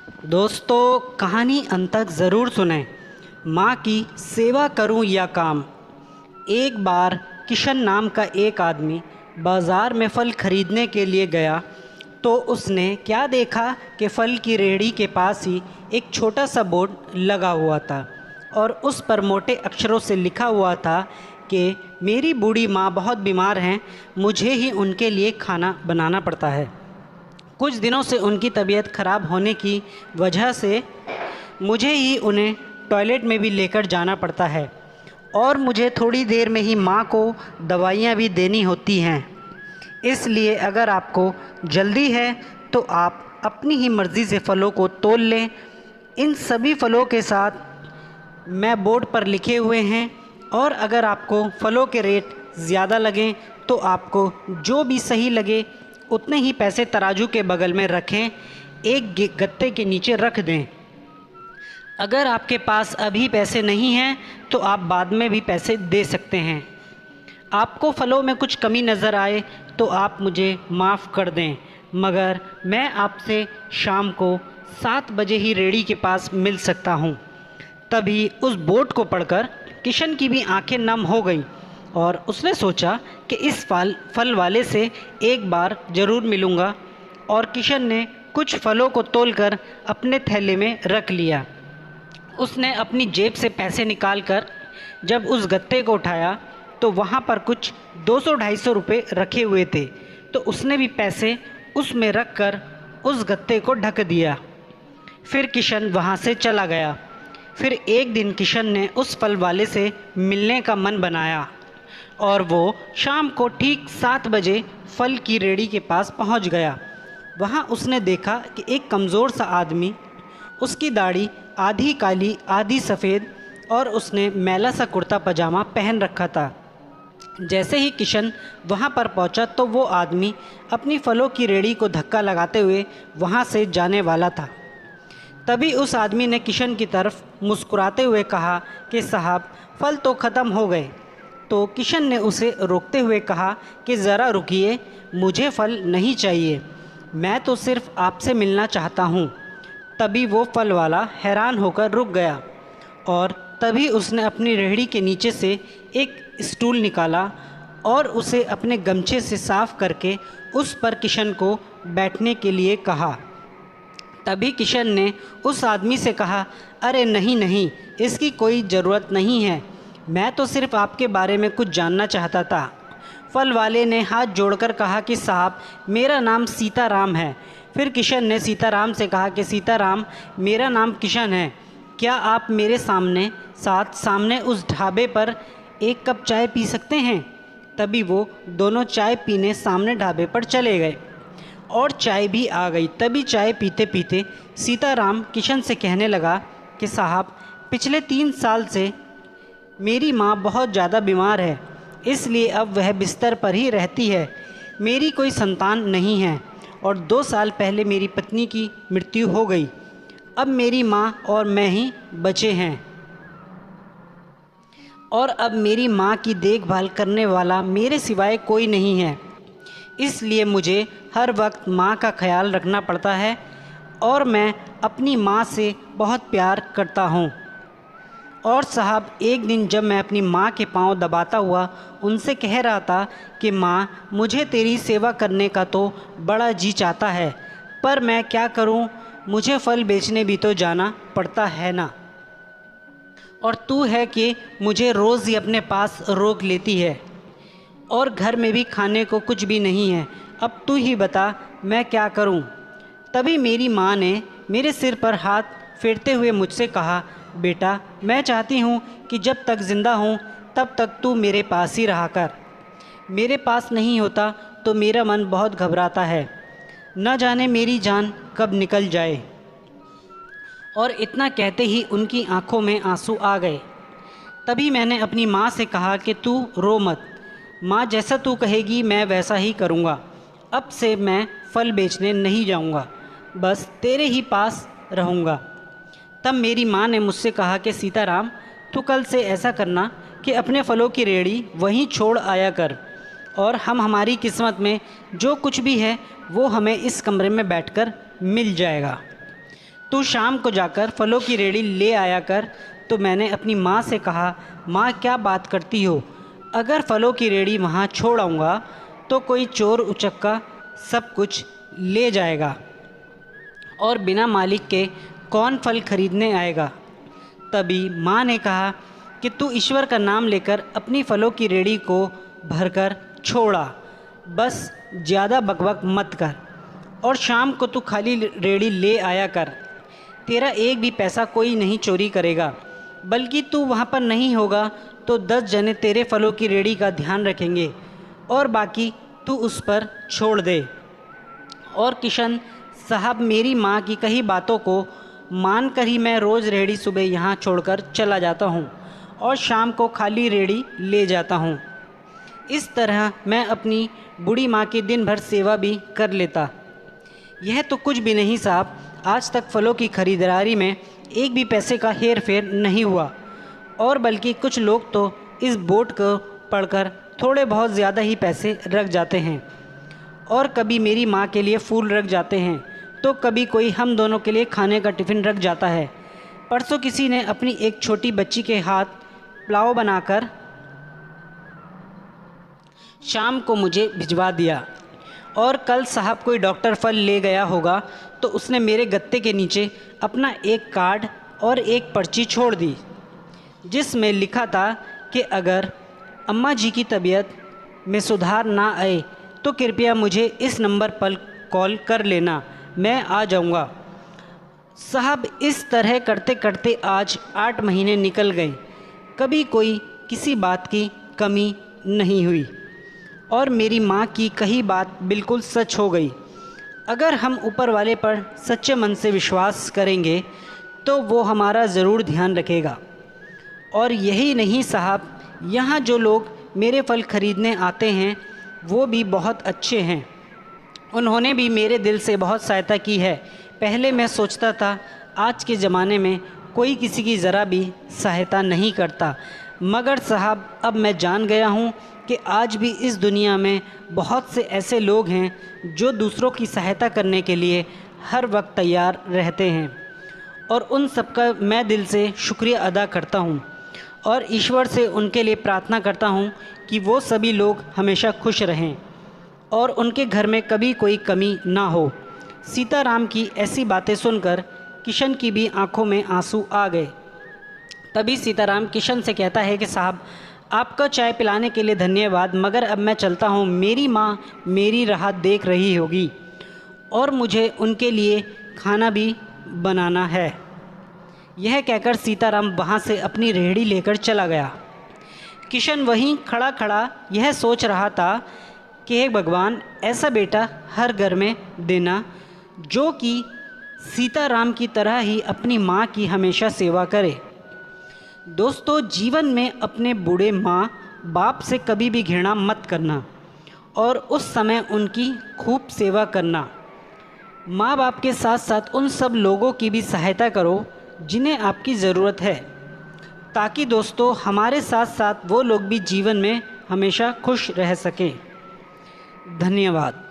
दोस्तों, कहानी अंत तक ज़रूर सुनें। माँ की सेवा करूं या काम। एक बार किशन नाम का एक आदमी बाज़ार में फल खरीदने के लिए गया तो उसने क्या देखा कि फल की रेहड़ी के पास ही एक छोटा सा बोर्ड लगा हुआ था और उस पर मोटे अक्षरों से लिखा हुआ था कि मेरी बूढ़ी माँ बहुत बीमार हैं, मुझे ही उनके लिए खाना बनाना पड़ता है। कुछ दिनों से उनकी तबीयत ख़राब होने की वजह से मुझे ही उन्हें टॉयलेट में भी लेकर जाना पड़ता है और मुझे थोड़ी देर में ही माँ को दवाइयाँ भी देनी होती हैं। इसलिए अगर आपको जल्दी है तो आप अपनी ही मर्ज़ी से फ़लों को तोल लें। इन सभी फ़लों के साथ मैं बोर्ड पर लिखे हुए हैं और अगर आपको फ़लों के रेट ज़्यादा लगें तो आपको जो भी सही लगे उतने ही पैसे तराजू के बगल में रखें, एक गत्ते के नीचे रख दें। अगर आपके पास अभी पैसे नहीं हैं तो आप बाद में भी पैसे दे सकते हैं। आपको फलों में कुछ कमी नज़र आए तो आप मुझे माफ़ कर दें, मगर मैं आपसे शाम को 7 बजे ही रेहड़ी के पास मिल सकता हूँ। तभी उस बोर्ड को पढ़कर किशन की भी आंखें नम हो गईं और उसने सोचा कि इस फल वाले से एक बार ज़रूर मिलूँगा। और किशन ने कुछ फलों को तोलकर अपने थैले में रख लिया। उसने अपनी जेब से पैसे निकालकर जब उस गत्ते को उठाया तो वहाँ पर कुछ 200-250 रुपये रखे हुए थे, तो उसने भी पैसे उसमें रख कर उस गत्ते को ढक दिया। फिर किशन वहाँ से चला गया। फिर एक दिन किशन ने उस फल वाले से मिलने का मन बनाया और वो शाम को ठीक 7 बजे फल की रेहड़ी के पास पहुँच गया। वहाँ उसने देखा कि एक कमज़ोर सा आदमी, उसकी दाढ़ी आधी काली आधी सफ़ेद और उसने मैला सा कुर्ता पजामा पहन रखा था। जैसे ही किशन वहाँ पर पहुँचा तो वो आदमी अपनी फलों की रेहड़ी को धक्का लगाते हुए वहाँ से जाने वाला था। तभी उस आदमी ने किशन की तरफ मुस्कुराते हुए कहा कि साहब, फल तो ख़त्म हो गए। तो किशन ने उसे रोकते हुए कहा कि ज़रा रुकिए, मुझे फल नहीं चाहिए, मैं तो सिर्फ़ आपसे मिलना चाहता हूँ। तभी वो फल वाला हैरान होकर रुक गया और तभी उसने अपनी रेहड़ी के नीचे से एक स्टूल निकाला और उसे अपने गमछे से साफ़ करके उस पर किशन को बैठने के लिए कहा। तभी किशन ने उस आदमी से कहा, अरे नहीं नहीं, इसकी कोई ज़रूरत नहीं है, मैं तो सिर्फ़ आपके बारे में कुछ जानना चाहता था। फल वाले ने हाथ जोड़कर कहा कि साहब, मेरा नाम सीताराम है। फिर किशन ने सीताराम से कहा कि सीताराम, मेरा नाम किशन है, क्या आप मेरे सामने उस ढाबे पर एक कप चाय पी सकते हैं? तभी वो दोनों चाय पीने सामने ढाबे पर चले गए और चाय भी आ गई। तभी चाय पीते पीते सीताराम किशन से कहने लगा कि साहब, पिछले 3 साल से मेरी माँ बहुत ज़्यादा बीमार है, इसलिए अब वह बिस्तर पर ही रहती है। मेरी कोई संतान नहीं है और 2 साल पहले मेरी पत्नी की मृत्यु हो गई। अब मेरी माँ और मैं ही बचे हैं और अब मेरी माँ की देखभाल करने वाला मेरे सिवाय कोई नहीं है। इसलिए मुझे हर वक्त माँ का ख्याल रखना पड़ता है और मैं अपनी माँ से बहुत प्यार करता हूँ। और साहब, एक दिन जब मैं अपनी माँ के पांव दबाता हुआ उनसे कह रहा था कि माँ, मुझे तेरी सेवा करने का तो बड़ा जी चाहता है, पर मैं क्या करूँ, मुझे फल बेचने भी तो जाना पड़ता है ना, और तू है कि मुझे रोज़ ही अपने पास रोक लेती है और घर में भी खाने को कुछ भी नहीं है। अब तू ही बता, मैं क्या करूं? तभी मेरी माँ ने मेरे सिर पर हाथ फेरते हुए मुझसे कहा, बेटा, मैं चाहती हूँ कि जब तक ज़िंदा हूँ तब तक तू मेरे पास ही रहा कर। मेरे पास नहीं होता तो मेरा मन बहुत घबराता है, न जाने मेरी जान कब निकल जाए। और इतना कहते ही उनकी आंखों में आंसू आ गए। तभी मैंने अपनी माँ से कहा कि तू रो मत माँ, जैसा तू कहेगी मैं वैसा ही करूँगा। अब से मैं फल बेचने नहीं जाऊँगा, बस तेरे ही पास रहूँगा। तब मेरी माँ ने मुझसे कहा कि सीताराम, तू कल से ऐसा करना कि अपने फलों की रेहड़ी वहीं छोड़ आया कर और हमारी किस्मत में जो कुछ भी है वो हमें इस कमरे में बैठकर मिल जाएगा। तू शाम को जाकर फलों की रेहड़ी ले आया कर। तो मैंने अपनी माँ से कहा, माँ क्या बात करती हो, अगर फलों की रेहड़ी वहाँ छोड़ आऊँगा तो कोई चोर उचक्का सब कुछ ले जाएगा और बिना मालिक के कौन फल खरीदने आएगा। तभी माँ ने कहा कि तू ईश्वर का नाम लेकर अपनी फलों की रेहड़ी को भरकर छोड़ा, बस ज़्यादा बकबक मत कर और शाम को तू खाली रेहड़ी ले आया कर। तेरा एक भी पैसा कोई नहीं चोरी करेगा, बल्कि तू वहाँ पर नहीं होगा तो 10 जने तेरे फलों की रेहड़ी का ध्यान रखेंगे और बाकी तू उस पर छोड़ दे। और किशन साहब, मेरी माँ की कही बातों को मानकर ही मैं रोज़ रेहड़ी सुबह यहाँ छोड़कर चला जाता हूँ और शाम को खाली रेहड़ी ले जाता हूँ। इस तरह मैं अपनी बूढ़ी माँ की दिन भर सेवा भी कर लेता। यह तो कुछ भी नहीं साहब, आज तक फलों की खरीदारी में एक भी पैसे का हेर फेर नहीं हुआ और बल्कि कुछ लोग तो इस बोर्ड को पढ़कर थोड़े बहुत ज़्यादा ही पैसे रख जाते हैं और कभी मेरी माँ के लिए फूल रख जाते हैं तो कभी कोई हम दोनों के लिए खाने का टिफ़िन रख जाता है। परसों किसी ने अपनी एक छोटी बच्ची के हाथ पुलाव बनाकर शाम को मुझे भिजवा दिया और कल साहब कोई डॉक्टर फल ले गया होगा तो उसने मेरे गत्ते के नीचे अपना एक कार्ड और एक पर्ची छोड़ दी जिसमें लिखा था कि अगर अम्मा जी की तबीयत में सुधार ना आए तो कृपया मुझे इस नंबर पर कॉल कर लेना, मैं आ जाऊंगा। साहब, इस तरह करते करते आज 8 महीने निकल गए, कभी कोई किसी बात की कमी नहीं हुई और मेरी माँ की कही बात बिल्कुल सच हो गई। अगर हम ऊपर वाले पर सच्चे मन से विश्वास करेंगे तो वो हमारा ज़रूर ध्यान रखेगा। और यही नहीं साहब, यहाँ जो लोग मेरे फल खरीदने आते हैं वो भी बहुत अच्छे हैं, उन्होंने भी मेरे दिल से बहुत सहायता की है। पहले मैं सोचता था आज के ज़माने में कोई किसी की ज़रा भी सहायता नहीं करता, मगर साहब अब मैं जान गया हूँ कि आज भी इस दुनिया में बहुत से ऐसे लोग हैं जो दूसरों की सहायता करने के लिए हर वक्त तैयार रहते हैं और उन सब का मैं दिल से शुक्रिया अदा करता हूँ और ईश्वर से उनके लिए प्रार्थना करता हूँ कि वो सभी लोग हमेशा खुश रहें और उनके घर में कभी कोई कमी ना हो। सीताराम की ऐसी बातें सुनकर किशन की भी आंखों में आंसू आ गए। तभी सीताराम किशन से कहता है कि साहब, आपका चाय पिलाने के लिए धन्यवाद, मगर अब मैं चलता हूँ, मेरी माँ मेरी राह देख रही होगी और मुझे उनके लिए खाना भी बनाना है। यह कहकर सीताराम वहाँ से अपनी रेहड़ी लेकर चला गया। किशन वहीं खड़ा खड़ा यह सोच रहा था कि हे भगवान, ऐसा बेटा हर घर में देना जो कि सीताराम की तरह ही अपनी माँ की हमेशा सेवा करे। दोस्तों, जीवन में अपने बूढ़े माँ बाप से कभी भी घृणा मत करना और उस समय उनकी खूब सेवा करना। माँ बाप के साथ साथ उन सब लोगों की भी सहायता करो जिन्हें आपकी ज़रूरत है, ताकि दोस्तों हमारे साथ साथ वो लोग भी जीवन में हमेशा खुश रह सकें। धन्यवाद।